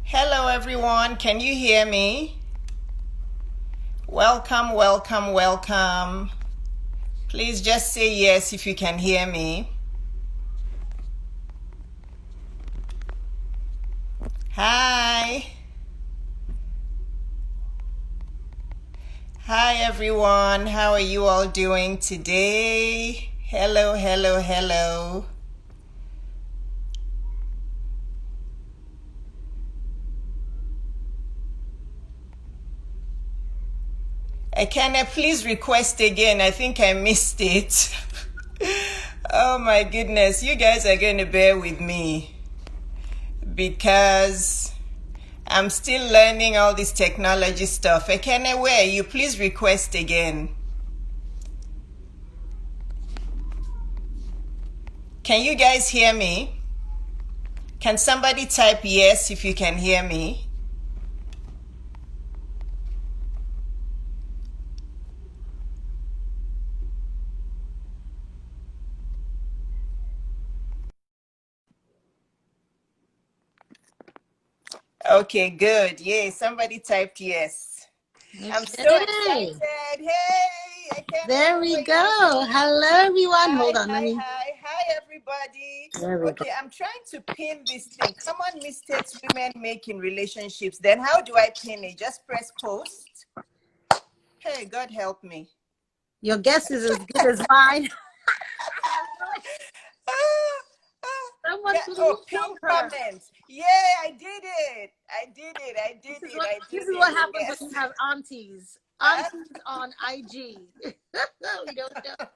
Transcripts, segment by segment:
Hello, everyone. Can you hear me? Welcome, welcome, welcome. Please just say yes if you can hear me. Hi. Hi, everyone. How are you all doing today? Hello, hello, hello. Ekene, please request again. I think I missed it. Oh my goodness. You guys are going to bear with me because I'm still learning all this technology stuff. Ekene, where are you? Please request again. Can you guys hear me? Can somebody type yes if you can hear me? Okay, good. Yay, somebody typed yes. I'm so Okay. excited. Hey, Ekene, There how we are you? go. Hello, everyone. Hi, Hold on. Let hi, me. hi. Hi, everybody. There we go. Okay, I'm trying to pin this thing. Come on, mistakes women make in relationships. Then how do I pin it? Just press post. Hey, God help me. Your guess is as good as mine. Ah, Someone yeah. please Oh, help pin her. comments. Yeah, I did it. I did it. I This did is it. what I this did is it. what happens when Yes. you have aunties. Huh? Aunties on IG. We don't know.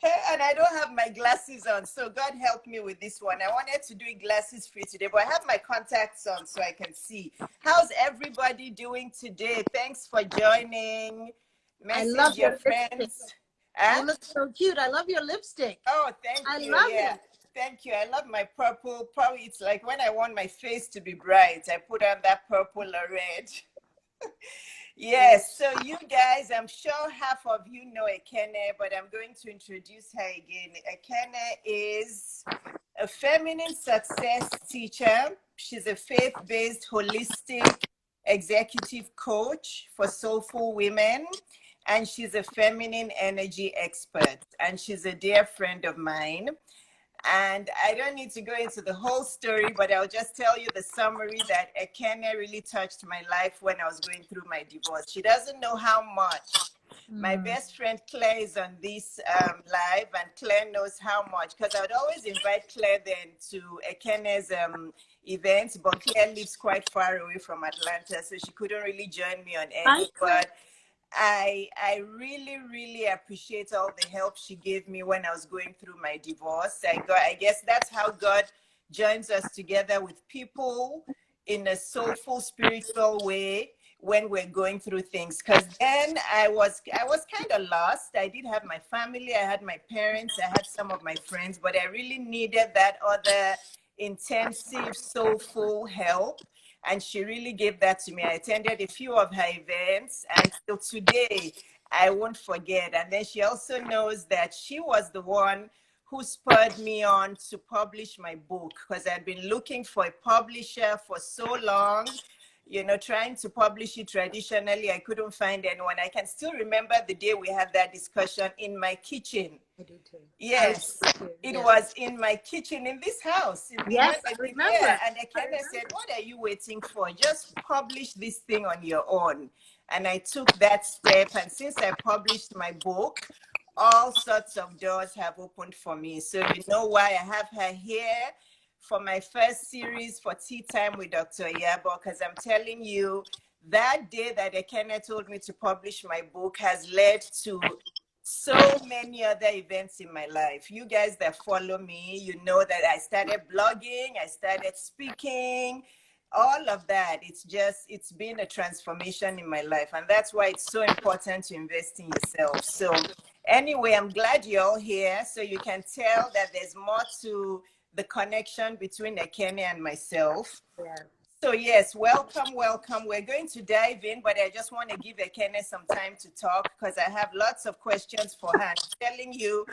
Hey, and I don't have my glasses on, so God help me with this one. I wanted to do it glasses free today, but I have my contacts on so I can see. How's everybody doing today? Thanks for joining. I love Message your your lipstick. friends. Huh? You look so cute. I love your lipstick. Oh, thank I you. love Yeah. it. Thank you. I love my purple. Probably it's like when I want my face to be bright, I put on that purple or red. Yes, so you guys, I'm sure half of you know Ekene, but I'm going to introduce her again. Ekene is a feminine success teacher. She's a faith-based, holistic executive coach for soulful women, and she's a feminine energy expert. And she's a dear friend of mine. And I don't need to go into the whole story, but I'll just tell you the summary that Ekene really touched my life when I was going through my divorce. She doesn't know how much. My best friend Claire is on this live, and Claire knows how much because I would always invite Claire then to Ekene's events, but Claire lives quite far away from Atlanta, so she couldn't really join me on Hi, any. Claire. But I really really appreciate all the help she gave me when I was going through my divorce. I guess that's how God joins us together with people in a soulful spiritual way when we're going through things. Because then I was kind of lost. I did have my family, I had my parents, I had some of my friends, but I really needed that other intensive soulful help, and she really gave that to me. I attended a few of her events, and till today, I won't forget. And then she also knows that she was the one who spurred me on to publish my book because I'd been looking for a publisher for so long, trying to publish it traditionally. I couldn't find anyone. I can still remember the day we had that discussion in my kitchen. I do too. I love Yes, it too. it Yes. was in my kitchen in this house. Yes, When I I did, yeah. remember. And I Ekene said, remember. "What are you waiting for? Just publish this thing on your own." And I took that step. And since I published my book, all sorts of doors have opened for me. So you know why I have her here for my first series for Tea Time with Dr. Iyabo, because I'm telling you, that day that Ekene told me to publish my book has led to so many other events in my life. You guys that follow me, you know that I started blogging, I started speaking, all of that. It's been a transformation in my life. And that's why it's so important to invest in yourself. So, anyway, I'm glad you're all here. So you can tell that there's more to the connection between Ekene and myself. Yeah. So yes, welcome, welcome. We're going to dive in, but I just want to give Ekene some time to talk because I have lots of questions for her. I'm telling you,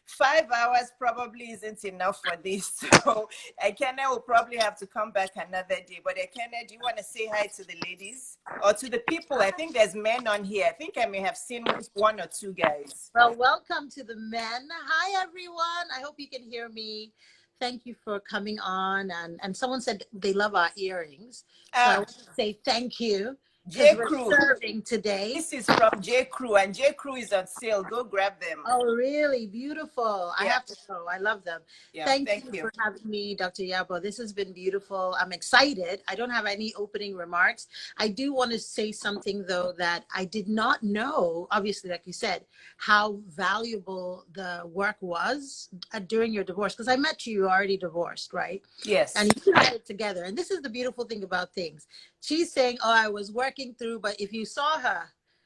5 hours probably isn't enough for this. So Ekene will probably have to come back another day. But Ekene, do you want to say hi to the ladies or to the people? I think there's men on here. I think I may have seen one or two guys. Well, welcome to the men. Hi, everyone. I hope you can hear me. Thank you for coming on. And someone said they love our earrings. So I want to say thank you. J. We're Crew. serving today. This is from J. Crew, and J. Crew is on sale. Go grab them. Oh, really? Beautiful. Yeah. I have to go. I love them. Yeah, thank you for having me, Dr. Iyabo. This has been beautiful. I'm excited. I don't have any opening remarks. I do want to say something, though, that I did not know, obviously, like you said, how valuable the work was during your divorce. Because I met you already divorced, right? Yes. And you had it together. And this is the beautiful thing about things. She's saying, oh, I was working through, but if you saw her,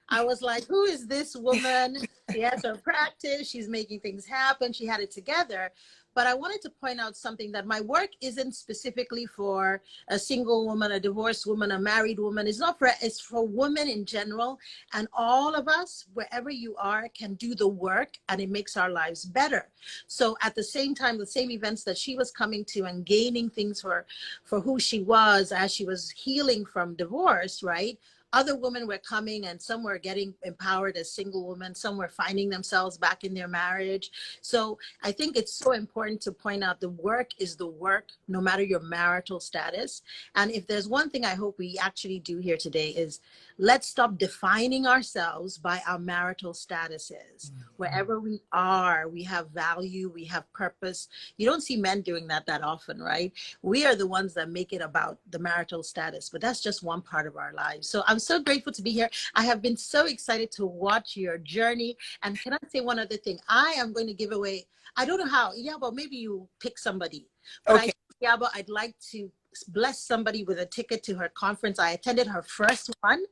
I was like, who is this woman? She has her practice. She's making things happen. She had it together. But I wanted to point out something, that my work isn't specifically for a single woman, a divorced woman, a married woman. It's for women in general. And all of us, wherever you are, can do the work, and it makes our lives better. So at the same time, the same events that she was coming to and gaining things for who she was as she was healing from divorce, right? Other women were coming, and some were getting empowered as single women. Some were finding themselves back in their marriage. So I think it's so important to point out the work is the work, no matter your marital status. And if there's one thing I hope we actually do here today is let's stop defining ourselves by our marital statuses. Wherever we are, we have value, we have purpose. You don't see men doing that often, right? We are the ones that make it about the marital status, but that's just one part of our lives. So I'm so grateful to be here. I have been so excited to watch your journey. And can I say one other thing? I am going to give away, I don't know how, Iyabo, maybe you pick somebody. But okay. Iyabo, I'd like to bless somebody with a ticket to her conference. I attended her first one.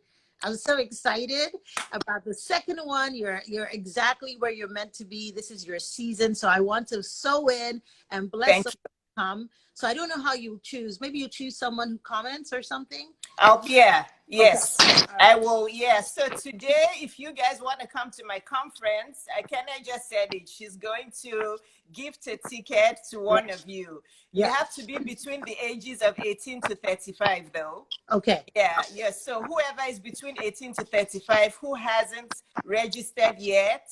I'm so excited about the second one. You're exactly where you're meant to be. This is your season. So I want to sow in and bless someone to come. So I don't know how you choose. Maybe you choose someone who comments or something. Oh, yeah. Yes, okay. I will. Yeah. So today, if you guys want to come to my conference, Ekene just said it. She's going to gift a ticket to one of you. You have to be between the ages of 18 to 35, though. Okay. Yeah. Yeah. So whoever is between 18 to 35 who hasn't registered yet,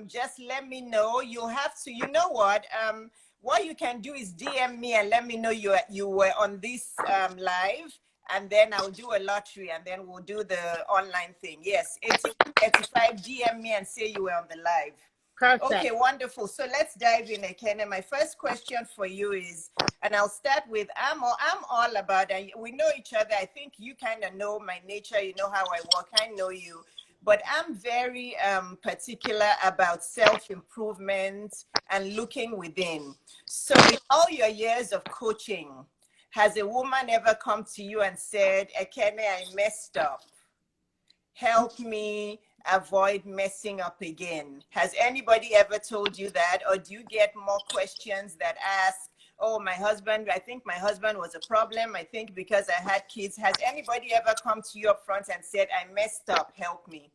just let me know. You'll have to. You know what you can do is DM me and let me know you were on this live. And then I'll do a lottery, and then we'll do the online thing. Yes, 1835, DM me and say you were on the live. Perfect. Okay, wonderful. So let's dive in, Ekene. My first question for you is, and I'll start with, I'm all about, and we know each other. I think you kind of know my nature. You know how I work. I know you. But I'm very particular about self-improvement and looking within. So in all your years of coaching, has a woman ever come to you and said, Ekene, I messed up. Help me avoid messing up again? Has anybody ever told you that? Or do you get more questions that ask, oh, I think my husband was a problem. I think because I had kids. Has anybody ever come to you up front and said, I messed up, help me?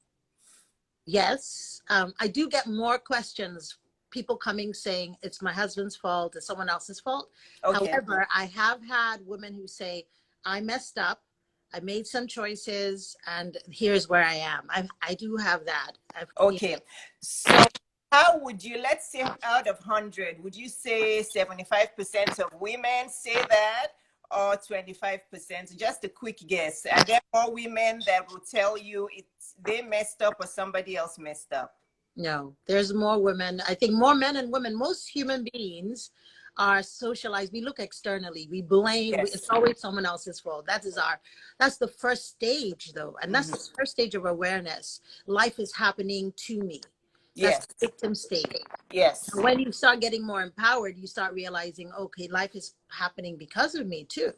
Yes, I do get more questions. People coming saying it's my husband's fault, it's someone else's fault. Okay. However, I have had women who say, I messed up, I made some choices, and here's where I am. I do have that. Okay. So how would you, let's say out of 100, would you say 75% of women say that, or 25%? Just a quick guess. Are there more women that will tell you they messed up or somebody else messed up? No, there's more women. I think more men and women. Most human beings are socialized. We look externally. We blame. Yes. It's always someone else's fault. That's the first stage, though. And that's the first stage of awareness. Life is happening to me. That's the victim state. Yes. And when you start getting more empowered, you start realizing, okay, life is happening because of me too.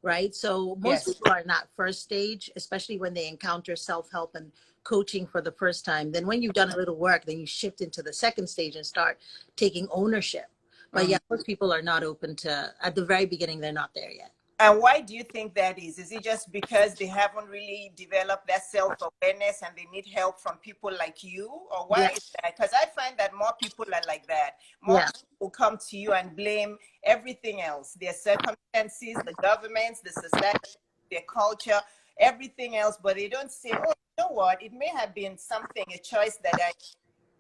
Right? So most people are in that first stage, especially when they encounter self-help and coaching for the first time. Then when you've done a little work, then you shift into the second stage and start taking ownership. But yeah, most people are not open to, at the very beginning, they're not there yet. And why do you think that is? Is it just because they haven't really developed that self-awareness and they need help from people like you? Or Yeah, why is that? Because I find that more people are like that. More yeah, people will come to you and blame everything else, their circumstances, the governments, the society, their culture, everything else. But they don't say, oh, you know what? It may have been something, a choice that I,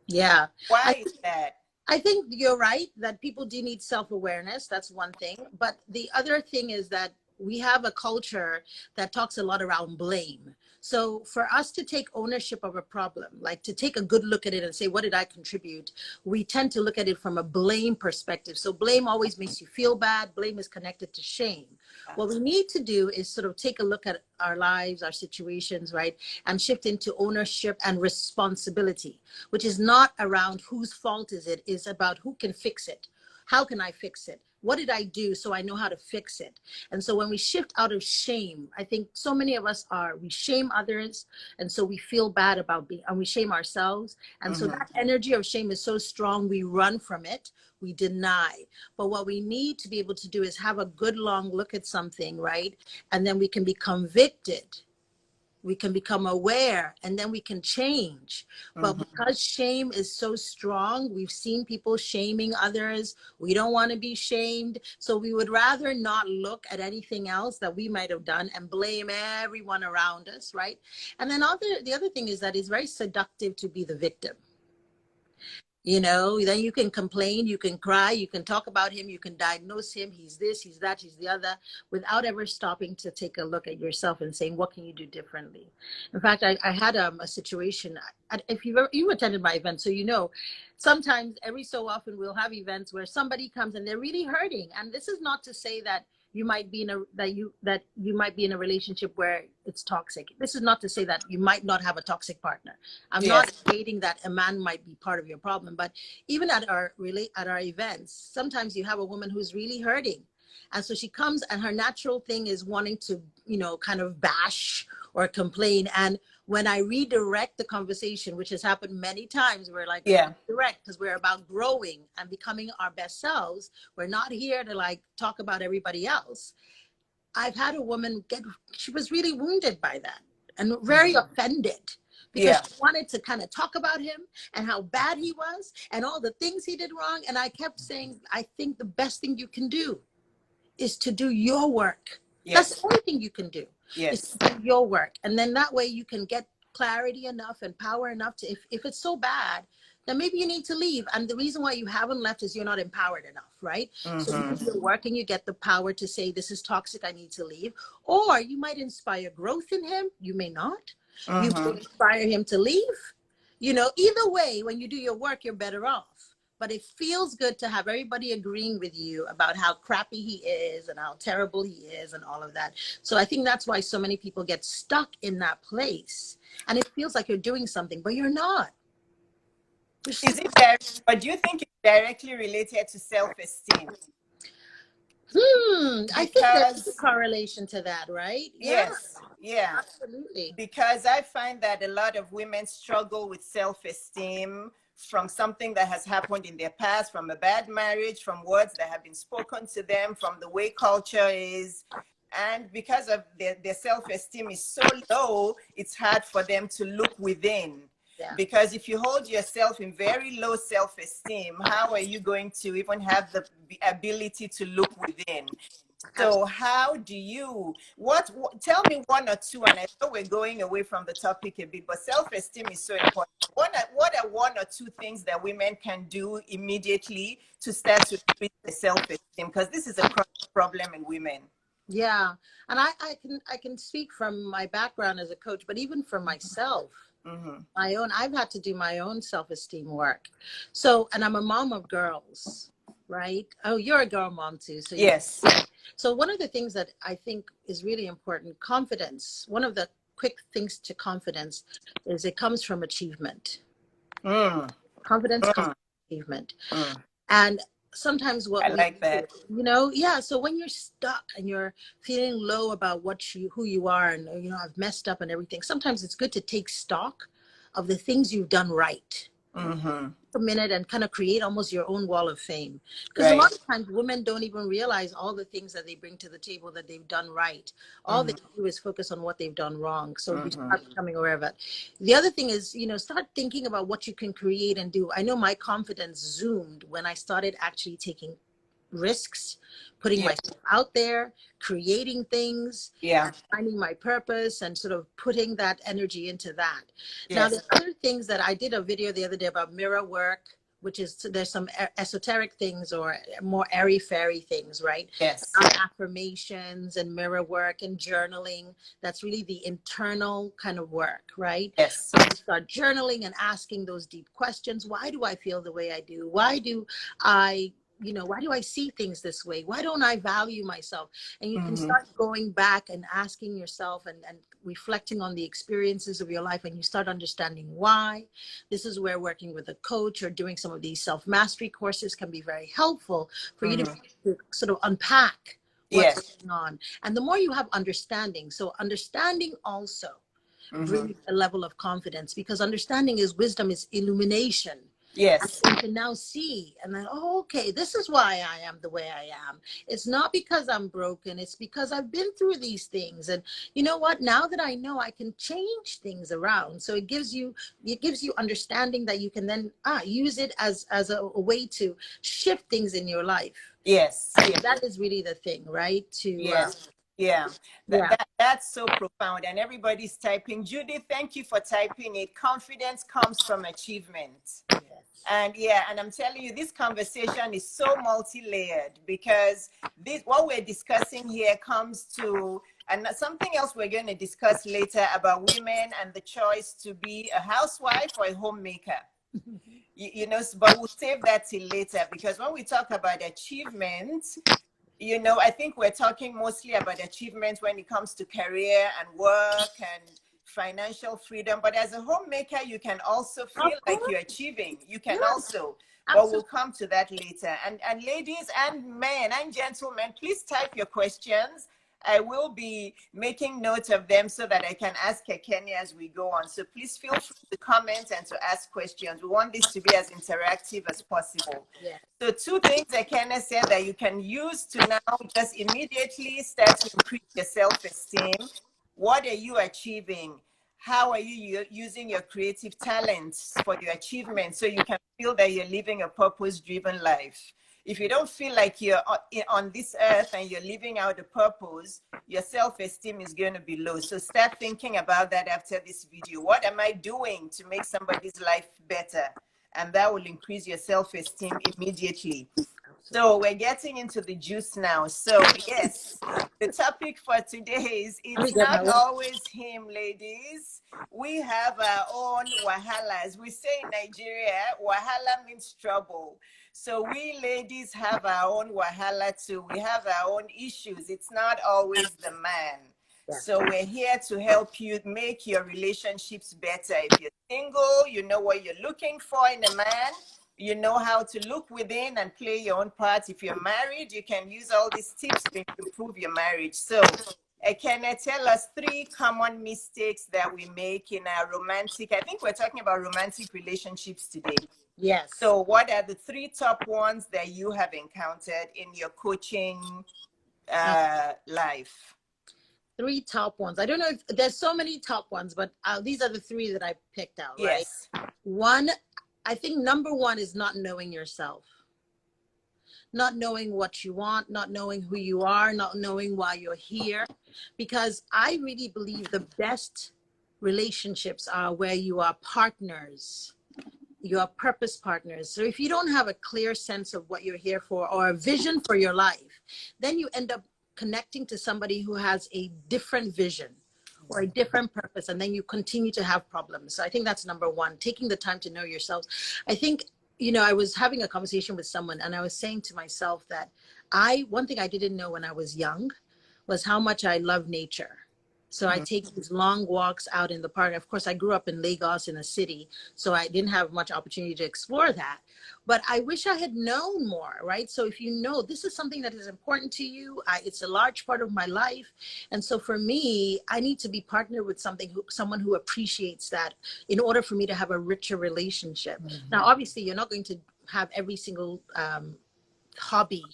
yeah. I why is that? I think you're right that people do need self-awareness. That's one thing. But the other thing is that we have a culture that talks a lot around blame. So for us to take ownership of a problem, like to take a good look at it and say, what did I contribute? We tend to look at it from a blame perspective. So blame always makes you feel bad. Blame is connected to shame. What we need to do is sort of take a look at our lives, our situations, right? And shift into ownership and responsibility, which is not around whose fault is about who can fix it. How can I fix it? What did I do so I know how to fix it? And so when we shift out of shame, I think so many of us we shame others. And so we feel bad about and we shame ourselves. And so that energy of shame is so strong, we run from it, we deny. But what we need to be able to do is have a good long look at something, right? And then we can be convicted, we can become aware, and then we can change. But because shame is so strong, we've seen people shaming others. We don't want to be shamed. So we would rather not look at anything else that we might have done and blame everyone around us, right? And then the other thing is that it's very seductive to be the victim. Then you can complain, you can cry, you can talk about him, you can diagnose him, he's this, he's that, he's the other, without ever stopping to take a look at yourself and saying, what can you do differently? In fact, I had a situation, if you attended my event, so sometimes every so often we'll have events where somebody comes and they're really hurting. And this is not to say that you might be in a relationship where it's toxic. This is not to say that you might not have a toxic partner. I'm not stating that a man might be part of your problem, but even at our events, sometimes you have a woman who's really hurting. And so she comes and her natural thing is wanting to, kind of bash or complain. And when I redirect the conversation, which has happened many times, we're like, direct, because we're about growing and becoming our best selves. We're not here to talk about everybody else. I've had a woman she was really wounded by that and very offended because she wanted to kind of talk about him and how bad he was and all the things he did wrong. And I kept saying, I think the best thing you can do is to do your work. That's the only thing you can do is to do your work. And then that way you can get clarity enough and power enough to, if it's so bad, then maybe you need to leave. And the reason why you haven't left is you're not empowered enough, right? So you do your work and you get the power to say, this is toxic, I need to leave. Or you might inspire growth in him. You may not. You may inspire him to leave. Either way, when you do your work, you're better off. But it feels good to have everybody agreeing with you about how crappy he is and how terrible he is and all of that. So I think that's why so many people get stuck in that place. And it feels like you're doing something, but you're not. Is it or do you think it's directly related to self-esteem? I think there's a correlation to that, right? Yes. Absolutely. Because I find that a lot of women struggle with self-esteem from something that has happened in their past, from a bad marriage, from words that have been spoken to them, from the way culture is. And because of their self-esteem is so low, it's hard for them to look within. Because if you hold yourself in very low self-esteem, how are you going to even have the ability to look within? So how do you, tell me one or two, and I know we're going away from the topic a bit, but self-esteem is so important. What are one or two things that women can do immediately to start to increase their self-esteem? Because this is a problem in women. Yeah. And I can speak from my background as a coach, but even for myself, I've had to do my own self-esteem work. So, and I'm a mom of girls, right? Oh, you're a girl mom too. So yes. So one of the things that I think is really important, confidence. One of the quick things to confidence is it comes from achievement. Confidence comes from achievement. And sometimes what so when you're stuck and you're feeling low about who you are and I've messed up and everything, sometimes it's good to take stock of the things you've done right. a minute and kind of create almost your own wall of fame. Because a Right. lot of times women don't even realize all the things that they bring to the table that they've done right. All they do is focus on what they've done wrong. So you start becoming aware of it. The other thing is, start thinking about what you can create and do. I know my confidence zoomed when I started actually taking risks, putting myself out there, creating things, Yeah. and finding my purpose and sort of putting that energy into that. Now, Yes. there's other things that I did a video the other day about mirror work, which is there's some esoteric things or more airy fairy things, right? Yes. Affirmations and mirror work and journaling. That's really the internal kind of work, right? Yes. So you start journaling and asking those deep questions. Why do I feel the way I do? Why do I why do I see things this way? Why don't I value myself? And you can start going back and asking yourself and reflecting on the experiences of your life, and you start understanding why. This is where working with a coach or doing some of these self-mastery courses can be very helpful for you to sort of unpack what's going on. And the more you have understanding, so understanding also brings a level of confidence, because understanding is wisdom, is illumination. Yes. And you can now see, and then, oh, okay, this is why I am the way I am. It's not because I'm broken. It's because I've been through these things. And you know what? Now that I know, I can change things around. So it gives you understanding that you can then use it as a way to shift things in your life. Yes. That is really the thing, right? That's so profound. And everybody's typing. Judy, thank you for typing it. Confidence comes from achievement. And and I'm telling you, this conversation is so multi-layered, because what we're discussing here comes to, and something else we're going to discuss later about women and the choice to be a housewife or a homemaker. But we'll save that till later, because when we talk about achievement, I think we're talking mostly about achievements when it comes to career and work and financial freedom. But as a homemaker, you can also feel like you're achieving. You can also, but we'll come to that later. And ladies and men and gentlemen, please type your questions. I will be making note of them so that I can ask Ekene as we go on. So please feel free to comment and to ask questions. We want this to be as interactive as possible. So 2 things Ekene said that you can use to now just immediately start to increase your self-esteem. What are you achieving? How are you using your creative talents for your achievements so you can feel that you're living a purpose-driven life? If you don't feel like you're on this earth and you're living out a purpose, your self-esteem is going to be low. So start thinking about that after this video. What am I doing to make somebody's life better? And that will increase your self-esteem immediately. So we're getting into the juice now. So yes, the topic for today is, it's not always him, ladies. We have our own wahalas. We say in Nigeria, wahala means trouble. So we ladies have our own wahala too. We have our own issues. It's not always the man. So we're here to help you make your relationships better. If you're single, you know what you're looking for in a man. You know how to look within and play your own part. If you're married, you can use all these tips to improve your marriage. So, Ekene, tell us 3 common mistakes that we make in our romantic. I think we're talking about romantic relationships today. Yes. So, what are the 3 top ones that you have encountered in your coaching life? 3 top ones. I don't know if there's so many top ones, but these are the 3 that I picked out, right? Yes. One, I think number 1 is not knowing yourself. Not knowing what you want, not knowing who you are, not knowing why you're here. Because I really believe the best relationships are where you are partners. You are purpose partners. So if you don't have a clear sense of what you're here for or a vision for your life, then you end up connecting to somebody who has a different vision or a different purpose, and then you continue to have problems. So I think that's number 1, taking the time to know yourselves. I think, I was having a conversation with someone, and I was saying to myself that one thing I didn't know when I was young was how much I love nature. So I take these long walks out in the park. Of course, I grew up in Lagos in a city, so I didn't have much opportunity to explore that. But I wish I had known more, right? So if you know this is something that is important to you, it's a large part of my life. And so for me, I need to be partnered with someone who appreciates that in order for me to have a richer relationship. Now, obviously, you're not going to have every single hobby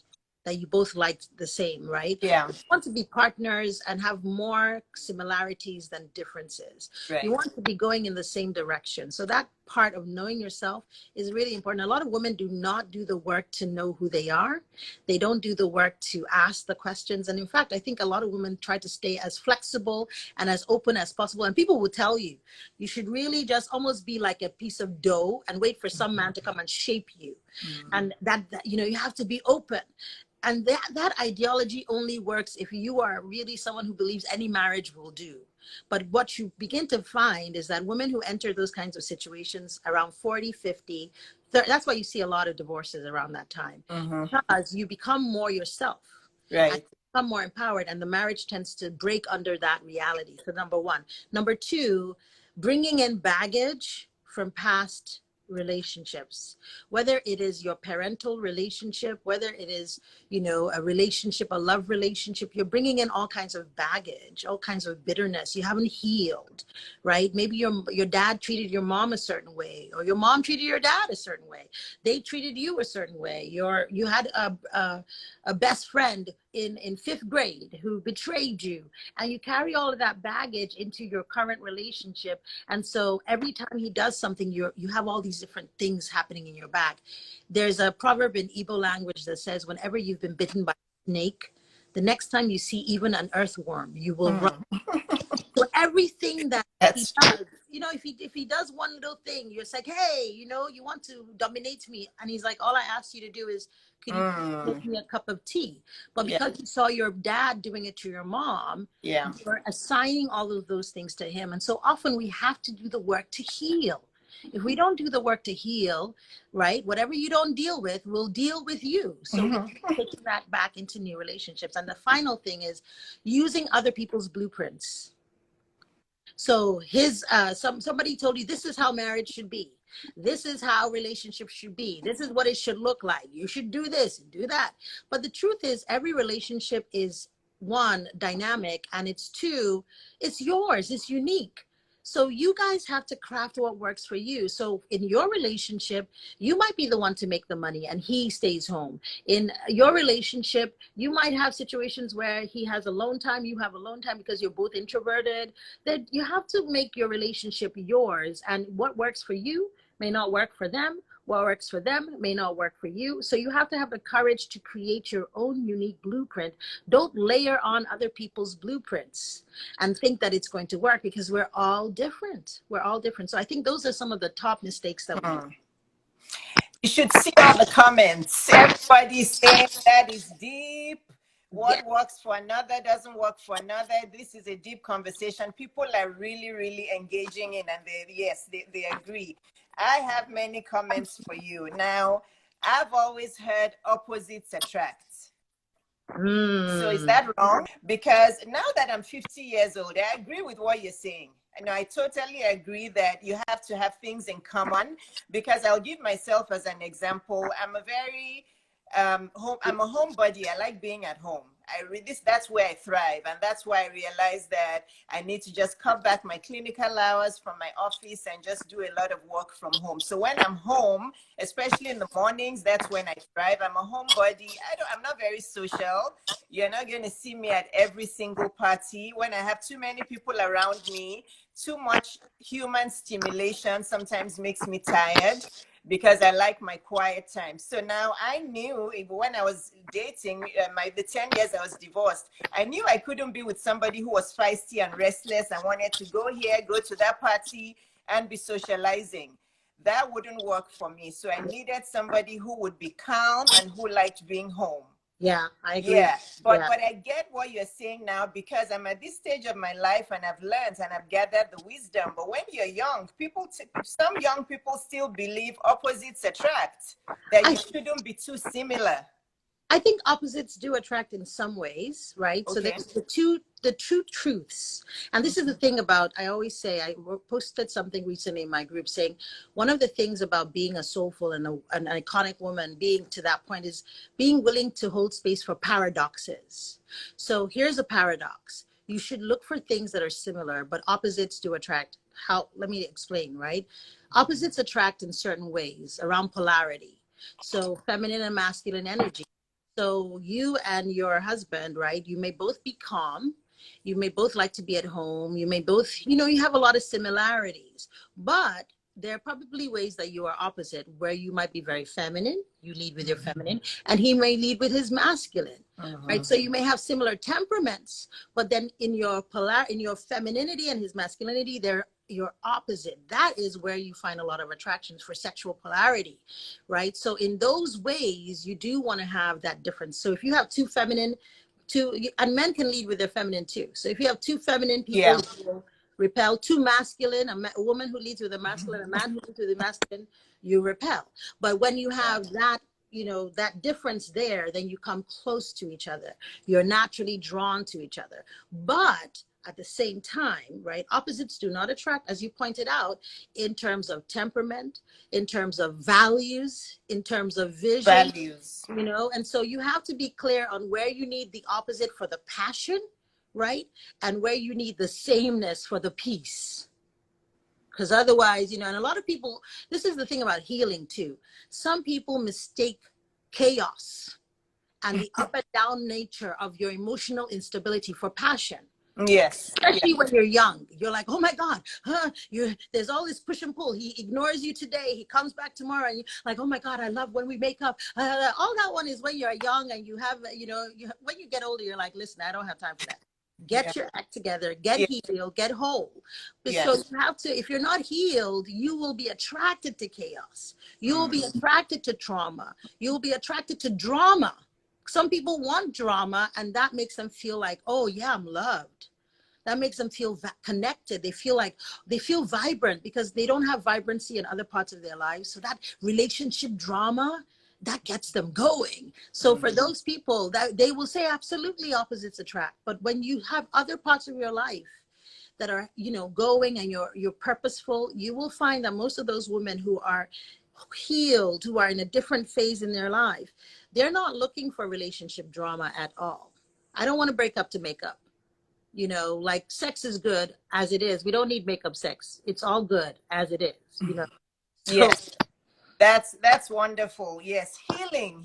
that you both like the same, right? Yeah. You want to be partners and have more similarities than differences. Right. You want to be going in the same direction. So that part of knowing yourself is really important. A lot of women do not do the work to know who they are. They don't do the work to ask the questions. And in fact, I think a lot of women try to stay as flexible and as open as possible. And people will tell you, you should really just almost be like a piece of dough and wait for some man to come and shape you. And that you know, you have to be open. And that ideology only works if you are really someone who believes any marriage will do. But what you begin to find is that women who enter those kinds of situations around 40, 50, that's why you see a lot of divorces around that time. Because you become more yourself. Right. And become more empowered, and the marriage tends to break under that reality. So number one. Number two, bringing in baggage from past relationships, whether it is your parental relationship, whether it is, you know, a relationship, a love relationship, you're bringing in all kinds of baggage, all kinds of bitterness. You haven't healed, right? Maybe your dad treated your mom a certain way, or your mom treated your dad a certain way. They treated you a certain way. You had a best friend in fifth grade who betrayed you, and you carry all of that baggage into your current relationship. And so every time he does something, you have all these different things happening in your back. There's a proverb in Igbo language that says, whenever you've been bitten by a snake, the next time you see even an earthworm, you will run. So everything that he does, you know, if he does one little thing, you're like, hey, you know, you want to dominate me. And he's like, all I ask you to do is, could you make me a cup of tea? But because you saw your dad doing it to your mom, you're assigning all of those things to him. And so often we have to do the work to heal. If we don't do the work to heal, right, whatever you don't deal with will deal with you. So we're taking that back into new relationships. And the final thing is using other people's blueprints. So somebody told you this is how marriage should be. This is how relationships should be. This is what it should look like. You should do this and do that. But the truth is, every relationship is, one, dynamic, and it's two, it's yours, it's unique. So you guys have to craft what works for you. So in your relationship, you might be the one to make the money and he stays home. In your relationship, you might have situations where he has alone time, you have alone time because you're both introverted. That you have to make your relationship yours, and what works for you may not work for them. What works for them may not work for you. So you have to have the courage to create your own unique blueprint. Don't layer on other people's blueprints and think that it's going to work, because we're all different. We're all different. So I think those are some of the top mistakes that we make. You should see all the comments. Everybody's saying that is deep. What works for another doesn't work for another. This is a deep conversation. People are really, really engaging in, and they agree. I have many comments for you. Now, I've always heard opposites attract. So is that wrong? Because now that I'm 50 years old, I agree with what you're saying. And I totally agree that you have to have things in common, because I'll give myself as an example. I'm a very I'm a homebody. I like being at home. That's where I thrive, and that's why I realized that I need to just cut back my clinical hours from my office and just do a lot of work from home. So when I'm home, especially in the mornings, that's when I thrive. I'm a homebody. I'm not very social. You're not going to see me at every single party. When I have too many people around me, too much human stimulation sometimes makes me tired, because I like my quiet time. So now I knew when I was dating, the 10 years I was divorced, I knew I couldn't be with somebody who was feisty and restless and wanted to go here, go to that party, and be socializing. That wouldn't work for me. So I needed somebody who would be calm and who liked being home. Yeah, I agree. Yeah, but I get what you're saying now, because I'm at this stage of my life and I've learned and I've gathered the wisdom. But when you're young, some young people still believe opposites attract, that you shouldn't be too similar. I think opposites do attract in some ways, right? Okay. So there's the true truths. And this is the thing about, I always say, I posted something recently in my group saying, one of the things about being a soulful and an iconic woman, being to that point, is being willing to hold space for paradoxes. So here's a paradox. You should look for things that are similar, but opposites do attract. How, let me explain, right? Opposites attract in certain ways around polarity. So feminine and masculine energy. So you and your husband, right? You may both be calm. You may both like to be at home. You may both, you have a lot of similarities, but there are probably ways that you are opposite, where you might be very feminine. You lead with your feminine, and he may lead with his masculine, right? So you may have similar temperaments, but then in your femininity and his masculinity, they're your opposite. That is where you find a lot of attractions for sexual polarity, right? So in those ways, you do want to have that difference. So if you have two feminine, and men can lead with their feminine too. So if you have two feminine people, who will repel, two masculine, a woman who leads with a masculine, a man who leads with a masculine, you repel. But when you have that, that difference there, then you come close to each other. You're naturally drawn to each other. But at the same time, right, opposites do not attract, as you pointed out, in terms of temperament, in terms of values, in terms of vision, and so you have to be clear on where you need the opposite for the passion, right, and where you need the sameness for the peace. Because otherwise, and a lot of people, this is the thing about healing too. Some people mistake chaos and the up and down nature of your emotional instability for passion. Yes. Especially when you're young. You're like, oh my God, there's all this push and pull. He ignores you today. He comes back tomorrow. And you're like, oh my God, I love when we make up. All that one is when you're young and you have, when you get older, you're like, listen, I don't have time for that. Get your act together, get healed, get whole. So you have to, if you're not healed, you will be attracted to chaos. You will be attracted to trauma. You will be attracted to drama. Some people want drama, and that makes them feel like, oh yeah, I'm loved. That makes them feel connected. They feel vibrant because they don't have vibrancy in other parts of their lives. So that relationship drama, that gets them going. So for those people, that they will say absolutely opposites attract. But when you have other parts of your life that are, going, and you're purposeful, you will find that most of those women who are healed, who are in a different phase in their life, they're not looking for relationship drama at all. I don't want to break up to make up. Like sex is good as it is. We don't need makeup sex. It's all good as it is, So, yes. That's wonderful. Yes. Healing.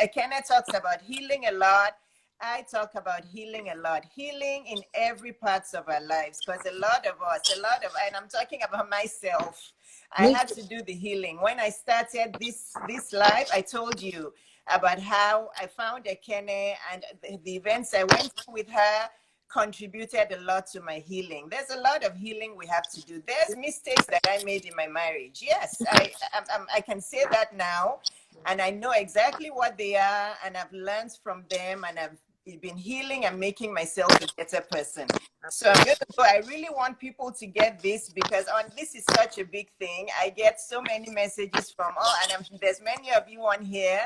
Ekene talks about healing a lot. I talk about healing a lot. Healing in every parts of our lives, because a lot of us, and I'm talking about myself, I had to do the healing. When I started this life, I told you about how I found Ekene, and the events I went through with her contributed a lot to my healing. There's a lot of healing we have to do. There's mistakes that I made in my marriage. Yes, I can say that now, and I know exactly what they are, and I've learned from them, and I've been healing and making myself a better person. So I'm going to go. I really want people to get this, because this is such a big thing. I get so many messages from there's many of you on here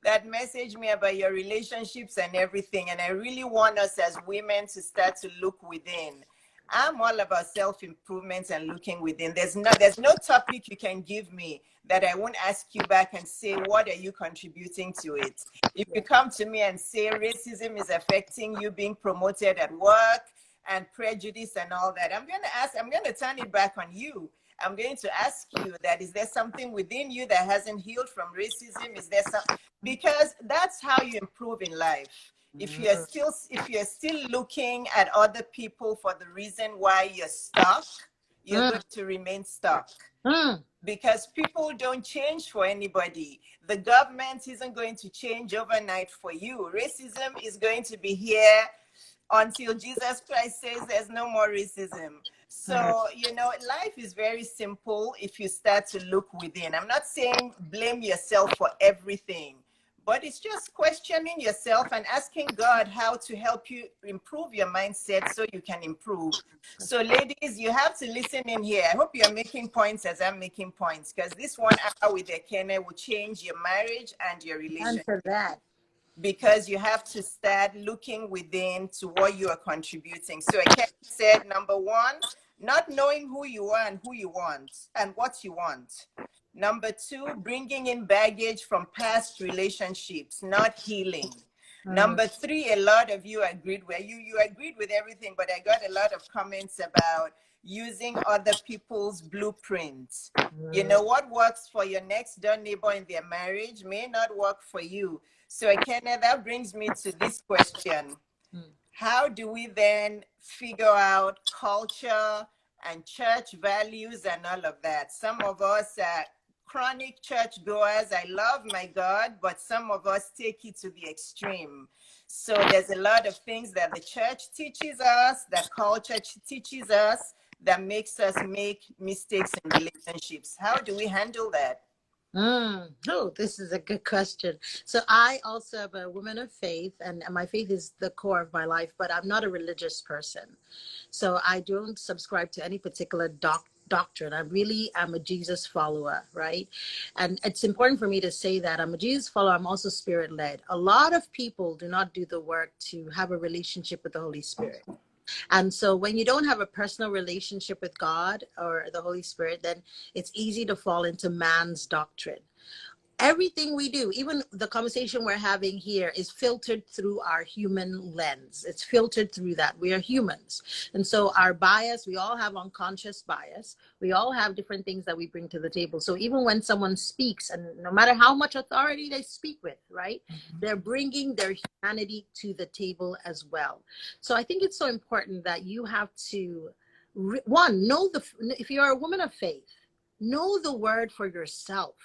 that message me about your relationships and everything. And I really want us as women to start to look within. I'm all about self-improvement and looking within. There's no topic you can give me that I won't ask you back and say, what are you contributing to it? If you come to me and say racism is affecting you being promoted at work and prejudice and all that, I'm going to turn it back on you. I'm going to ask you that, is there something within you that hasn't healed from racism? Is there some, because that's how you improve in life. If you're still looking at other people for the reason why you're stuck, you're going to remain stuck. Because people don't change for anybody. The government isn't going to change overnight for you. Racism is going to be here until Jesus Christ says there's no more racism. So, life is very simple if you start to look within. I'm not saying blame yourself for everything, but it's just questioning yourself and asking God how to help you improve your mindset so you can improve. So ladies, you have to listen in here. I hope you're making points as I'm making points, because this 1 hour with Ekene will change your marriage and your relationship. And for that. because you have to start looking within to what you are contributing. So Ekene said, number one, not knowing who you are and who you want and what you want. Number two, bringing in baggage from past relationships, not healing. Number three, a lot of you agreed with you agreed with everything, but I got a lot of comments about using other people's blueprints. You know, what works for your next door neighbor in their marriage may not work for you. So Ekene, that brings me to this question. How do we then figure out culture and church values and all of that? Some of us are chronic church goers. I love my God, but some of us take it to the extreme. So there's a lot of things that the church teaches us, that culture teaches us, that makes us make mistakes in relationships. How do we handle that? Oh, this is a good question. So I also am a woman of faith, and my faith is the core of my life, but I'm not a religious person. So I don't subscribe to any particular doctrine. I really am a Jesus follower, right? And it's important for me to say that I'm a Jesus follower. I'm also spirit led. A lot of people do not do the work to have a relationship with the Holy Spirit. And so when you don't have a personal relationship with God or the Holy Spirit, then it's easy to fall into man's doctrine. Everything we do, even the conversation we're having here, is filtered through our human lens. It's filtered through that. We are humans. And so our bias, we all have unconscious bias. We all have different things that we bring to the table. So even when someone speaks, and no matter how much authority they speak with, right, they're bringing their humanity to the table as well. So I think it's so important that you have to, one, if you're a woman of faith, know the word for yourself.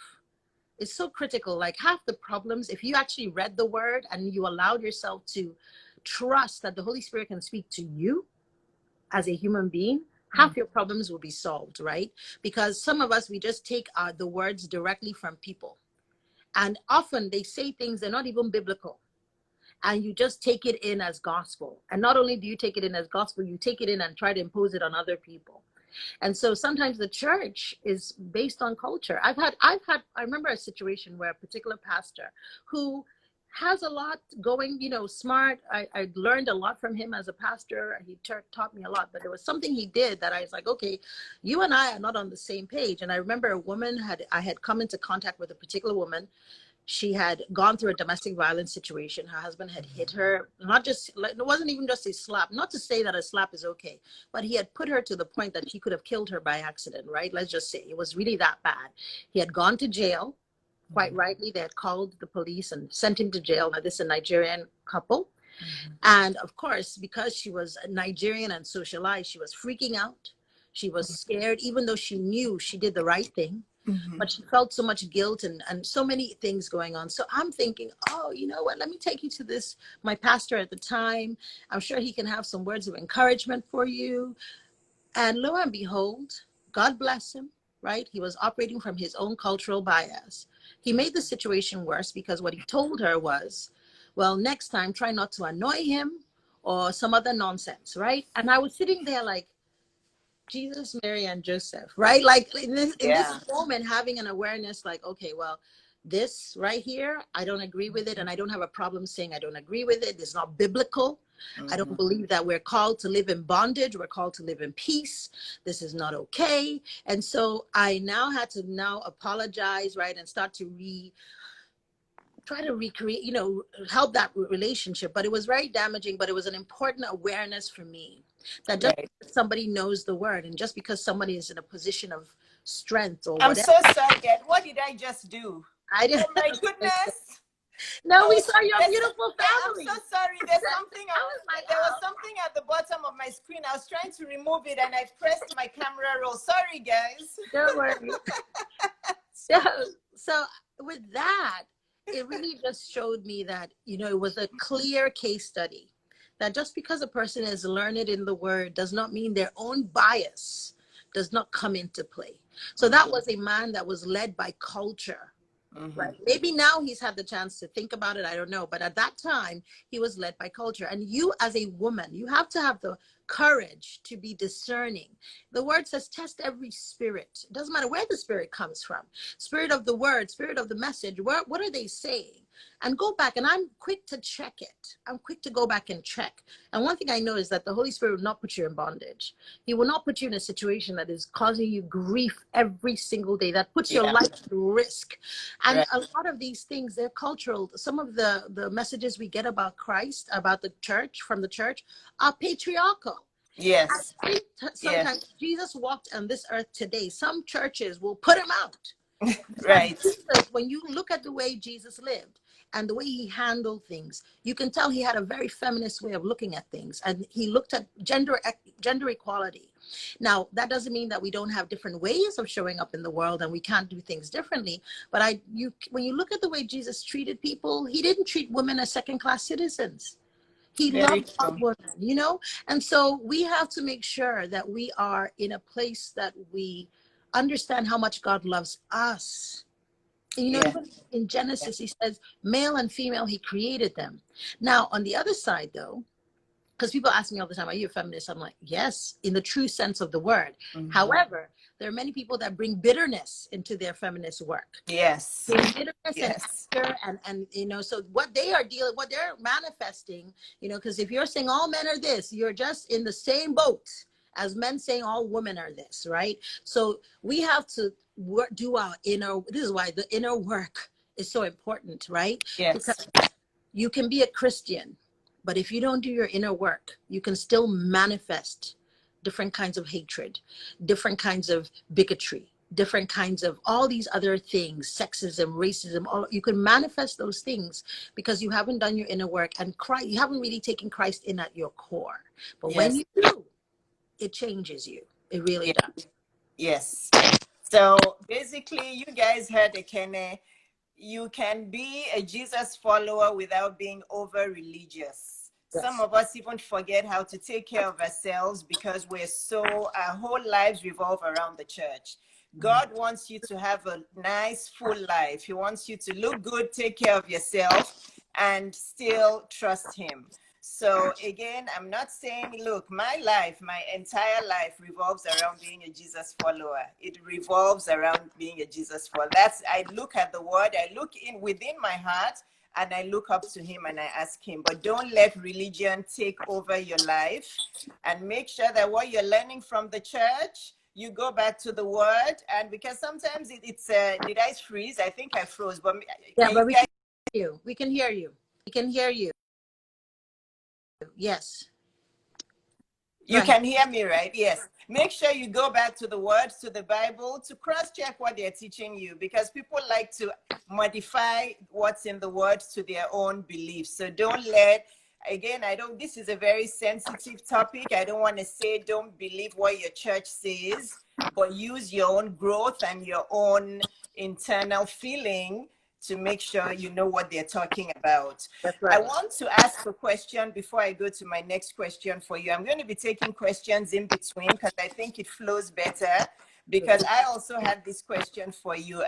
It's so critical. Like half the problems, if you actually read the word and you allowed yourself to trust that the Holy Spirit can speak to you as a human being, half your problems will be solved, right? Because some of us, we just take the words directly from people. And often they say things, they're not even biblical. And you just take it in as gospel. And not only do you take it in as gospel, you take it in and try to impose it on other people. And so sometimes the church is based on culture. I remember a situation where a particular pastor who has a lot going, smart. I learned a lot from him as a pastor. He taught me a lot, but there was something he did that I was like, okay, you and I are not on the same page. And I remember I had come into contact with a particular woman. She had gone through a domestic violence situation. Her husband had hit her, it wasn't even just a slap. Not to say that a slap is okay, but he had put her to the point that he could have killed her by accident, right? Let's just say it was really that bad. He had gone to jail. Quite rightly, they had called the police and sent him to jail. Now, this is a Nigerian couple. And of course, because she was Nigerian and socialized, she was freaking out. She was scared, even though she knew she did the right thing. But she felt so much guilt and so many things going on. So I'm thinking, oh, you know what? Let me take you to my pastor at the time. I'm sure he can have some words of encouragement for you. And lo and behold, God bless him, right? He was operating from his own cultural bias. He made the situation worse because what he told her was, well, next time, try not to annoy him or some other nonsense, right? And I was sitting there like, Jesus, Mary, and Joseph, right? Like in this moment, having an awareness, like, okay, well, this right here, I don't agree with it, and I don't have a problem saying I don't agree with it. It's not biblical. I don't believe that we're called to live in bondage. We're called to live in peace. This is not okay. And so I now had to apologize, right, and start to try to recreate, help that relationship. But it was very damaging, but it was an important awareness for me that just because somebody knows the word and just because somebody is in a position of strength or I'm whatever. so sorry, Dad. What did I just do? I didn't. Oh my goodness. No, we saw your beautiful family. I'm so sorry. There was something at the bottom of my screen. I was trying to remove it and I pressed my camera roll. Sorry, guys. Don't worry. So with that, it really just showed me that, it was a clear case study that just because a person is learned in the word does not mean their own bias does not come into play. So that was a man that was led by culture. Right. Maybe now he's had the chance to think about it. I don't know. But at that time, he was led by culture. And you as a woman, you have to have the courage to be discerning. The word says, test every spirit. It doesn't matter where the spirit comes from. Spirit of the word, spirit of the message. What are they saying? and go back. And I'm quick to check it. I'm quick to go back and check. And one thing I know is that the Holy Spirit will not put you in bondage. He will not put you in a situation that is causing you grief every single day, that puts your life at risk. And a lot of these things, they're cultural. Some of the messages we get about Christ, about the church, from the church, are patriarchal. Yes. Sometimes Jesus walked on this earth today. Some churches will put him out. Right. Jesus, when you look at the way Jesus lived and the way he handled things, you can tell he had a very feminist way of looking at things, and he looked at gender equality. Now, that doesn't mean that we don't have different ways of showing up in the world and we can't do things differently. But when you look at the way Jesus treated people, he didn't treat women as second-class citizens. He loved women, you know? And so we have to make sure that we are in a place that we understand how much God loves us. And, you know, even in Genesis, he says, male and female, he created them. Now, on the other side, though, because people ask me all the time, are you a feminist? I'm like, yes, in the true sense of the word. Mm-hmm. However, there are many people that bring bitterness into their feminist work. Yes. Bitterness and anger, and you know, so what they're manifesting, you know, because if you're saying all men are this, you're just in the same boat as men saying all women are this, right? So we have to do our inner, this is why the inner work is so important, right? Yes. Because you can be a Christian, but if you don't do your inner work, you can still manifest different kinds of hatred, different kinds of bigotry, different kinds of all these other things, sexism, racism, all you can manifest those things because you haven't done your inner work, and you haven't really taken Christ in at your core. But when you do, it changes you. It really does. Yes. So basically, you guys heard Ekene. You can be a Jesus follower without being over religious. Yes. Some of us even forget how to take care of ourselves because our whole lives revolve around the church. God wants you to have a nice, full life. He wants you to look good, take care of yourself, and still trust him. So again, I'm not saying, look, my entire life revolves around being a Jesus follower. It revolves around being a Jesus follower. I look at the word, I look within my heart, and I look up to him and I ask him. But don't let religion take over your life, and make sure that what you're learning from the church, you go back to the word. And because sometimes it's did I freeze? I think I froze. But but we can hear you. We can hear you. We can hear you. Yes. You can hear me, right? Yes. Make sure you go back to the words, to the Bible, to cross-check what they're teaching you, because people like to modify what's in the words to their own beliefs. So don't this is a very sensitive topic. I don't want to say don't believe what your church says, but use your own growth and your own internal feeling to make sure you know what they're talking about. That's right. I want to ask a question before I go to my next question for you. I'm going to be taking questions in between because I think it flows better, because I also had this question for you.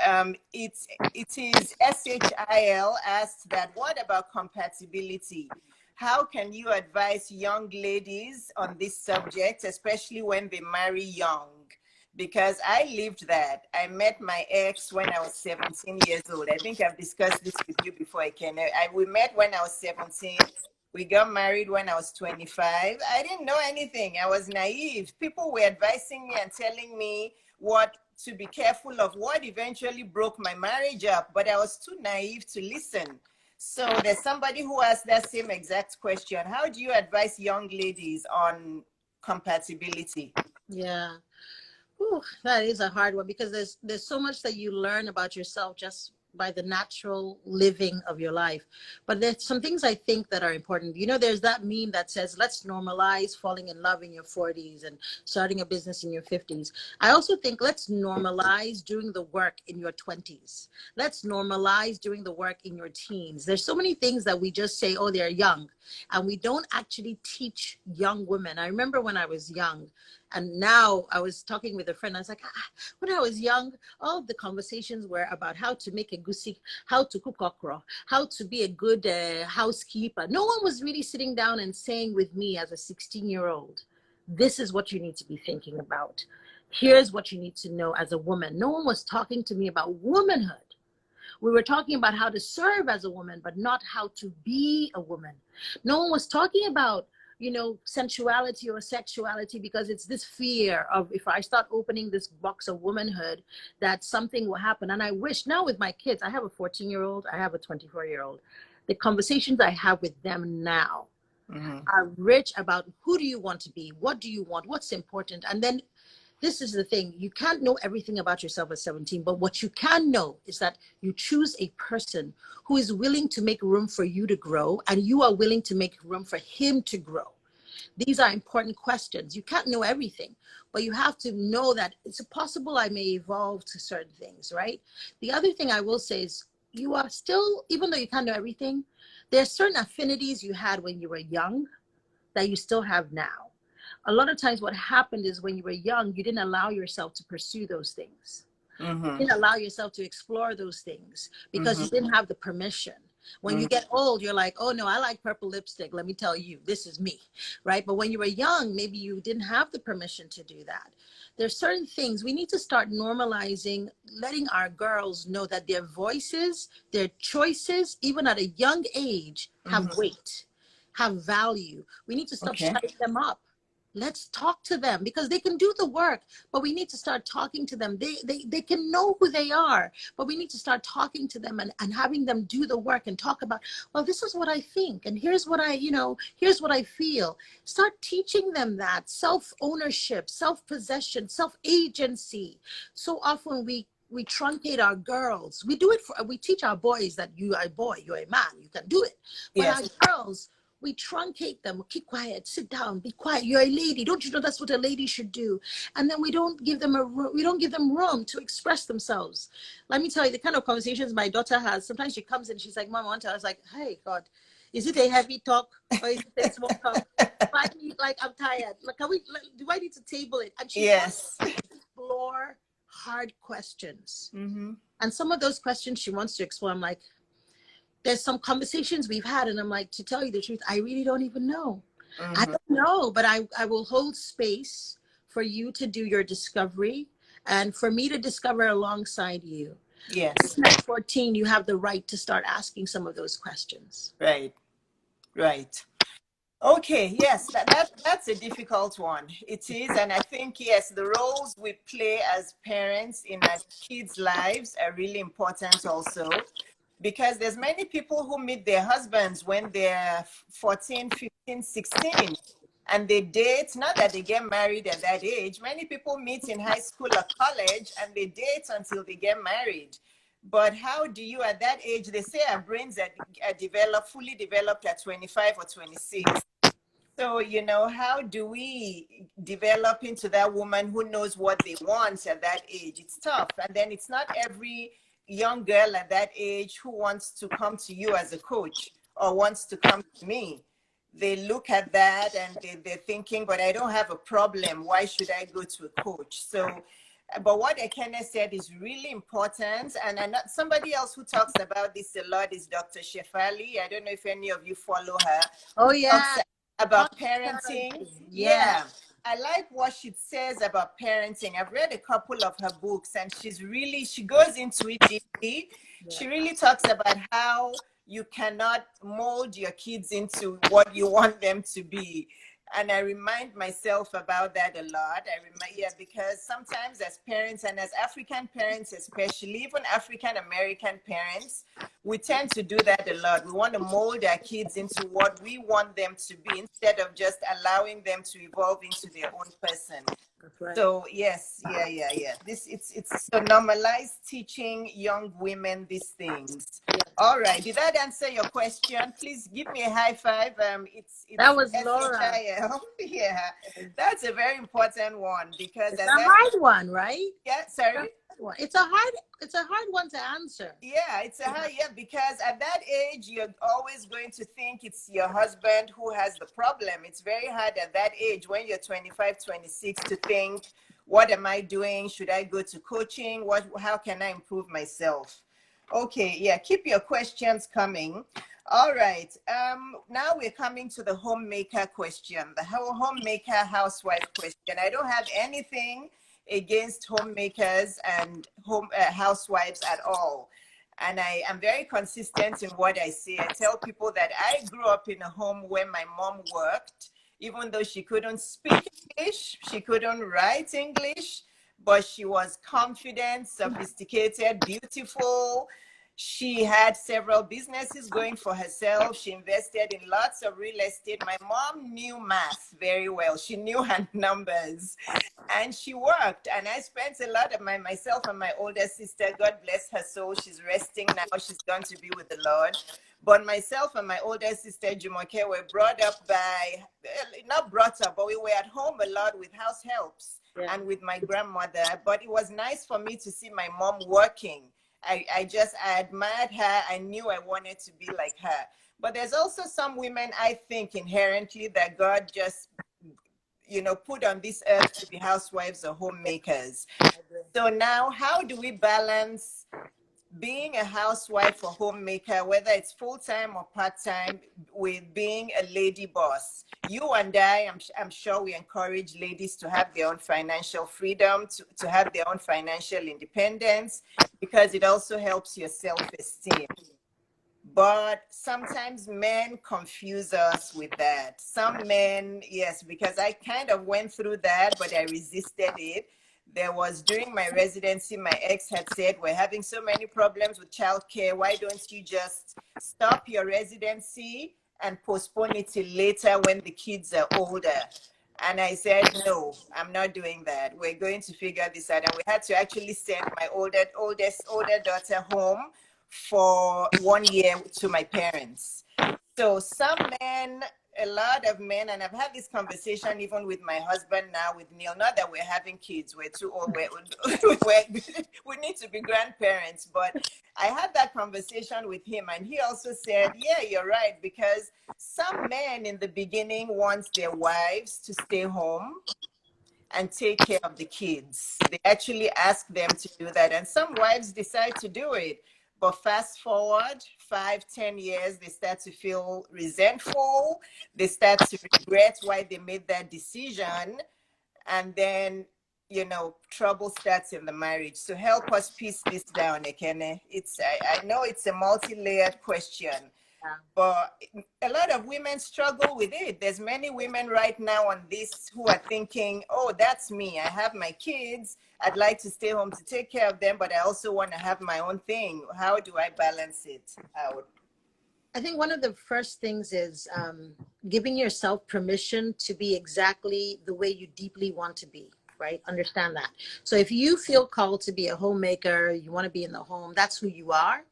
It is SHIL asked that, what about compatibility? How can you advise young ladies on this subject, especially when they marry young? Because I lived that. I met my ex when I was 17 years old. I think I've discussed this with you before, Ekene. We met when I was 17. We got married when I was 25. I didn't know anything. I was naive. People were advising me and telling me what to be careful of, what eventually broke my marriage up. But I was too naive to listen. So there's somebody who asked that same exact question. How do you advise young ladies on compatibility? Yeah. Ooh, that is a hard one, because there's so much that you learn about yourself just by the natural living of your life. But there's some things I think that are important. You know, there's that meme that says, let's normalize falling in love in your 40s and starting a business in your 50s. I also think let's normalize doing the work in your 20s. Let's normalize doing the work in your teens. There's so many things that we just say, oh, they're young, and we don't actually teach young women. I remember when I was young, and now I was talking with a friend. I was like, when I was young, all of the conversations were about how to make a gusi, how to cook okra, how to be a good housekeeper. No one was really sitting down and saying with me as a 16-year-old, this is what you need to be thinking about. Here's what you need to know as a woman. No one was talking to me about womanhood. We were talking about how to serve as a woman, but not how to be a woman. No one was talking about, you know, sensuality or sexuality, because it's this fear of, if I start opening this box of womanhood, that something will happen. And I wish now with my kids, I have a 14-year-old, I have a 24-year-old, the conversations I have with them now are rich about who do you want to be? What do you want? What's important? And then this is the thing, you can't know everything about yourself at 17, but what you can know is that you choose a person who is willing to make room for you to grow, and you are willing to make room for him to grow. These are important questions. You can't know everything, but you have to know that it's possible I may evolve to certain things, right? The other thing I will say is, you are still, even though you can't know everything, there are certain affinities you had when you were young that you still have now. A lot of times what happened is, when you were young, you didn't allow yourself to pursue those things. You didn't allow yourself to explore those things because you didn't have the permission. When you get old, you're like, oh no, I like purple lipstick. Let me tell you, this is me, right? But when you were young, maybe you didn't have the permission to do that. There's certain things we need to start normalizing, letting our girls know that their voices, their choices, even at a young age, have weight, have value. We need to stop shutting them up. Let's talk to them, because they can do the work, but we need to start talking to them. They can know who they are, but we need to start talking to them and having them do the work and talk about, well, this is what I think, and here's what I, you know, here's what I feel. Start teaching them that self-ownership, self-possession, self-agency. So often we truncate our girls. We do it for, we teach our boys that you are a boy, you're a man, you can do it. But our girls, we truncate them. Keep quiet, sit down, be quiet. You're a lady. Don't you know that's what a lady should do? And then we don't give them room to express themselves. Let me tell you the kind of conversations my daughter has. Sometimes she comes in, she's like, Mom, I was like, hey God, is it a heavy talk or is it a small talk? Like, I'm tired. Like, do I need to table it? And she wants to explore hard questions. And some of those questions she wants to explore, I'm like, there's some conversations we've had, and I'm like, to tell you the truth, I really don't even know. I don't know, but I will hold space for you to do your discovery and for me to discover alongside you. Yes. At 14, you have the right to start asking some of those questions. Right. Okay, yes, that's a difficult one. It is, and I think, yes, the roles we play as parents in our kids' lives are really important also. Because there's many people who meet their husbands when they're 14, 15, 16, and they date, not that they get married at that age. Many people meet in high school or college and they date until they get married. But how do you, at that age, they say our brains are fully developed at 25 or 26. So, you know, how do we develop into that woman who knows what they want at that age? It's tough. And then it's not every young girl at that age who wants to come to you as a coach or wants to come to me. They look at that and they're thinking, but I don't have a problem. Why should I go to a coach? So, but what Ekene said is really important. And somebody else who talks about this a lot is Dr. Shefali. I don't know if any of you follow her. Oh, yeah. About parenting. Yeah. I like what she says about parenting. I've read a couple of her books and she goes into it deeply. She really talks about how you cannot mold your kids into what you want them to be. And I remind myself about that a lot. Because sometimes as parents, and as African parents especially, even African American parents, we tend to do that a lot. We want to mold our kids into what we want them to be instead of just allowing them to evolve into their own person. Right. So yes, it's so normalize teaching young women these things. All right, did that answer your question? Please give me a high five. That was Laura. Yeah, that's a very important one because it's a hard one, right? Yeah, sorry. It's a hard one to answer. Yeah, because at that age, you're always going to think it's your husband who has the problem. It's very hard at that age when you're 25, 26 to think, what am I doing? Should I go to coaching? How can I improve myself? Okay, yeah, keep your questions coming. All right, now we're coming to the homemaker question, the homemaker housewife question. I don't have anything against homemakers and housewives at all. And I am very consistent in what I say. I tell people that I grew up in a home where my mom worked, even though she couldn't speak English, she couldn't write English, but she was confident, sophisticated, beautiful. She had several businesses going for herself. She invested in lots of real estate. My mom knew math very well. She knew her numbers and she worked. And I spent a lot of myself and my older sister, God bless her soul, she's resting now. She's gone to be with the Lord. But myself and my older sister, Jumoke, were brought up by, not brought up, but we were at home a lot with house helps and with my grandmother. But it was nice for me to see my mom working. I admired her. I knew I wanted to be like her. But there's also some women, I think, inherently that God just, put on this earth to be housewives or homemakers. So now, how do we balance being a housewife or homemaker, whether it's full-time or part-time, with being a lady boss? You and I'm sure we encourage ladies to have their own financial freedom, to have their own financial independence, because it also helps your self-esteem. But sometimes men confuse us with that. Some men, yes, because I kind of went through that, but I resisted it. There was during my residency, my ex had said, we're having so many problems with childcare. Why don't you just stop your residency and postpone it till later when the kids are older? And I said, no, I'm not doing that. We're going to figure this out. And we had to actually send my older daughter home for 1 year to my parents. So some men, a lot of men, and I've had this conversation even with my husband now, with Neil, not that we're having kids, we're too old, we need to be grandparents, but I had that conversation with him and he also said, yeah, you're right, because some men in the beginning want their wives to stay home and take care of the kids. They actually ask them to do that. And some wives decide to do it. But fast forward 5-10 years, they start to feel resentful. They start to regret why they made that decision. And then, trouble starts in the marriage. So help us piece this down, Ekene. I know it's a multi-layered question, but a lot of women struggle with it. There's many women right now on this who are thinking, oh, that's me. I have my kids. I'd like to stay home to take care of them, but I also want to have my own thing. How do I balance it out? I think one of the first things is giving yourself permission to be exactly the way you deeply want to be, right? Understand that. So if you feel called to be a homemaker, you want to be in the home, that's who you are.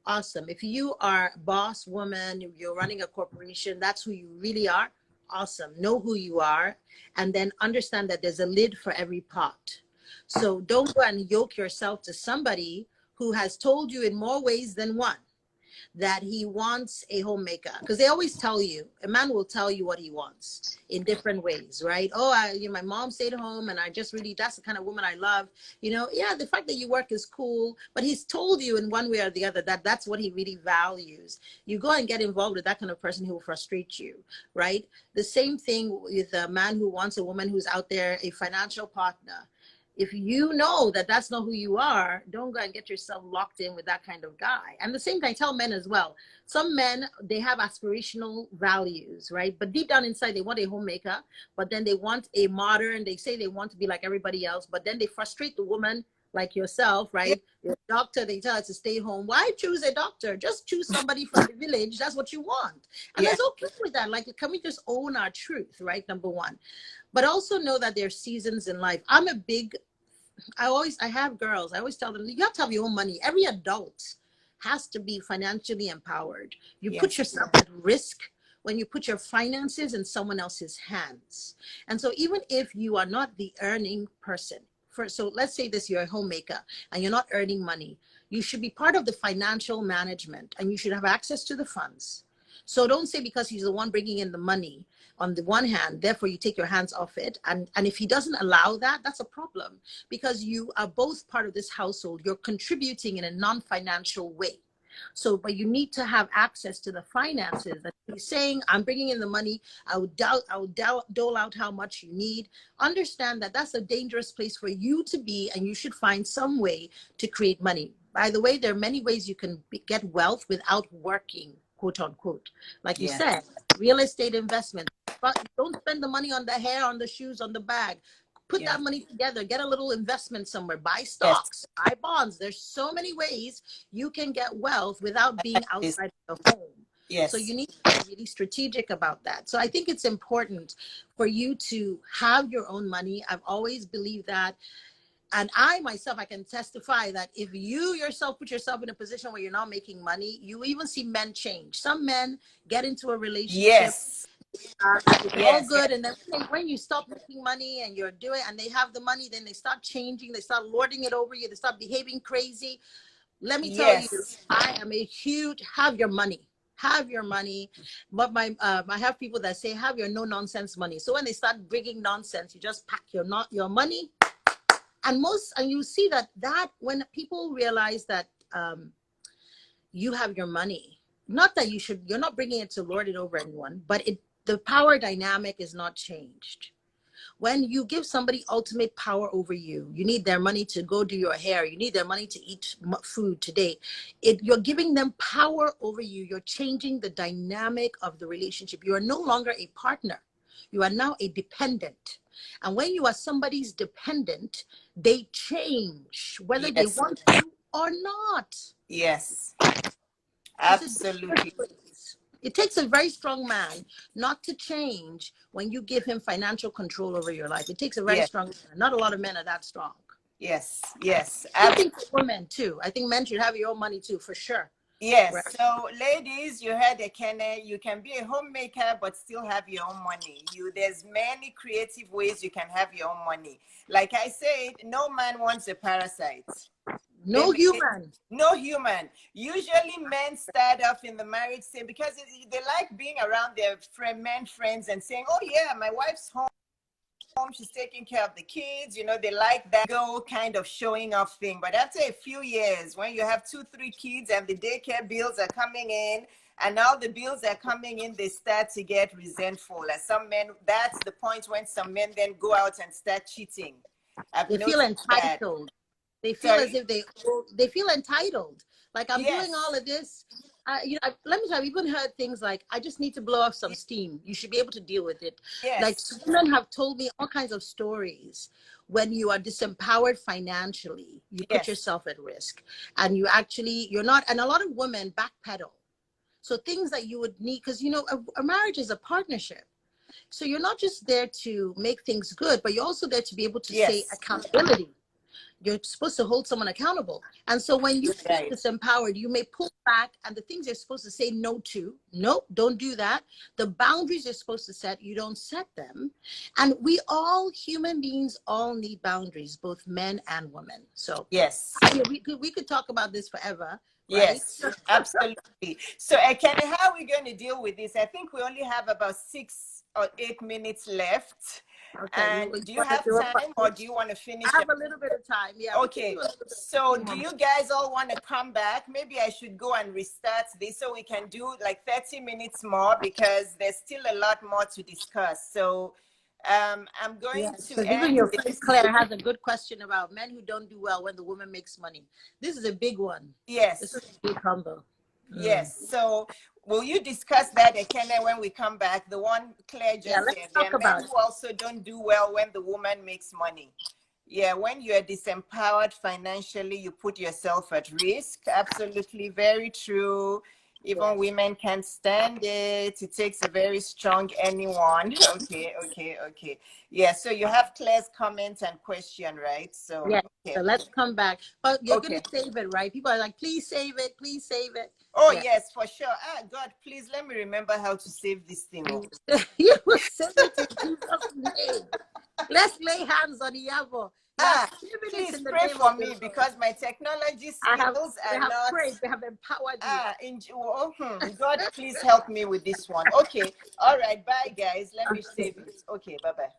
Awesome. If you are a boss woman, you're running a corporation, that's who you really are. Awesome. Know who you are, and then understand that there's a lid for every pot. So don't go and yoke yourself to somebody who has told you in more ways than one that he wants a homemaker, because they always tell you, a man will tell you what he wants in different ways, right? Oh, my mom stayed home and I just really, that's the kind of woman I love. Yeah, the fact that you work is cool, but he's told you in one way or the other that that's what he really values. You go and get involved with that kind of person who will frustrate you, right? The same thing with a man who wants a woman who's out there, a financial partner. If you know that that's not who you are, don't go and get yourself locked in with that kind of guy. And the same thing I tell men as well. Some men, they have aspirational values, right? But deep down inside, they want a homemaker, but then they want a modern, they say they want to be like everybody else, but then they frustrate the woman like yourself, right? Your doctor, they tell her to stay home. Why choose a doctor? Just choose somebody from the village. That's what you want. And that's okay with that. Like, can we just own our truth, right? Number one. But also know that there are seasons in life. I have girls. I always tell them, you have to have your own money. Every adult has to be financially empowered. You put yourself at risk when you put your finances in someone else's hands. And so even if you are not the earning person, so let's say you're a homemaker and you're not earning money, you should be part of the financial management and you should have access to the funds. So don't say because he's the one bringing in the money on the one hand, therefore you take your hands off it. And if he doesn't allow that, that's a problem, because you are both part of this household. You're contributing in a non-financial way. So, but you need to have access to the finances. That he's saying, I'm bringing in the money. I will dole out how much you need. Understand that that's a dangerous place for you to be, and you should find some way to create money. By the way, there are many ways you can get wealth without working, quote unquote. Like you said, real estate investment. But don't spend the money on the hair, on the shoes, on the bag. Put that money together. Get a little investment somewhere. Buy stocks, buy bonds. There's so many ways you can get wealth without being outside of the home. So you need to be really strategic about that. So I think it's important for you to have your own money. I've always believed that. And I myself, I can testify that if you yourself put yourself in a position where you're not making money, you even see men change. Some men get into a relationship, it's all good, and then when you stop making money and you're doing, and they have the money, then they start changing, they start lording it over you, they start behaving crazy. Let me tell you, I am a huge have your money. Have your money, but I have people that say have your no nonsense money. So when they start bringing nonsense, you just pack your money. And you see that when people realize that you have your money, not that you're not bringing it to lord it over anyone, but the power dynamic is not changed. When you give somebody ultimate power over you, you need their money to go do your hair, you need their money to eat food today. You're giving them power over you. You're changing the dynamic of the relationship. You are no longer a partner. You are now a dependent. And when you are somebody's dependent, they change, whether they want to or not. Yes, absolutely. It takes a very strong man not to change when you give him financial control over your life. It takes a very strong man. Not a lot of men are that strong. Yes. I think for women too. I think men should have your own money too, for sure. Yes. Right. So, ladies, you heard Ekene. You can be a homemaker but still have your own money. There's many creative ways you can have your own money. Like I said, no man wants a parasite. No human. Usually men start off in the marriage scene because they like being around their men friends and saying, oh yeah, my wife's home, she's taking care of the kids. They like that kind of showing off thing. But after a few years, when you have 2-3 kids and the daycare bills are coming in and all the bills are coming in, they start to get resentful. As some men, that's the point when some men then go out and start cheating. They feel entitled. They feel as if they feel entitled. Like I'm doing all of this. Let me tell you, I've even heard things like, I just need to blow off some steam. You should be able to deal with it. Like women have told me all kinds of stories. When you are disempowered financially, you put yourself at risk, and you're not. And a lot of women backpedal. So things that you would need, because a marriage is a partnership. So you're not just there to make things good, but you're also there to be able to say accountability. You're supposed to hold someone accountable. And so when you feel disempowered, you may pull back, and the things you're supposed to say no to, nope, don't do that. The boundaries you're supposed to set, you don't set them. And human beings all need boundaries, both men and women. So we could talk about this forever. Right? Yes, absolutely. So Ekene, how are we going to deal with this? I think we only have about 6 or 8 minutes left. Okay, and do you have time, or do you want to finish? I have a little bit of time. Yeah. Okay. So do you guys all want to come back? Maybe I should go and restart this so we can do like 30 minutes more, because there's still a lot more to discuss. So I'm going to end. Even your friend Claire has a good question about men who don't do well when the woman makes money. This is a big one. Yes. This is a big combo. Yes. So will you discuss that, Ekene, when we come back? The one Claire just said. There are men who also don't do well when the woman makes money. Yeah, when you are disempowered financially, you put yourself at risk. Absolutely, very true. Even women can't stand it. It takes a very strong anyone. Okay. Yeah, so you have Claire's comment and question, right? So so let's come back. But you're going to save it, right? People are like, please save it, please save it. Oh, yes, for sure. God, please let me remember how to save this thing. You will save it in Jesus' name. Let's lay hands on Iyabo. Please pray for me, because my technology skills are not. Prayed, they have empowered you. God, please help me with this one. Okay. All right. Bye, guys. Let me save it. Okay. Bye-bye.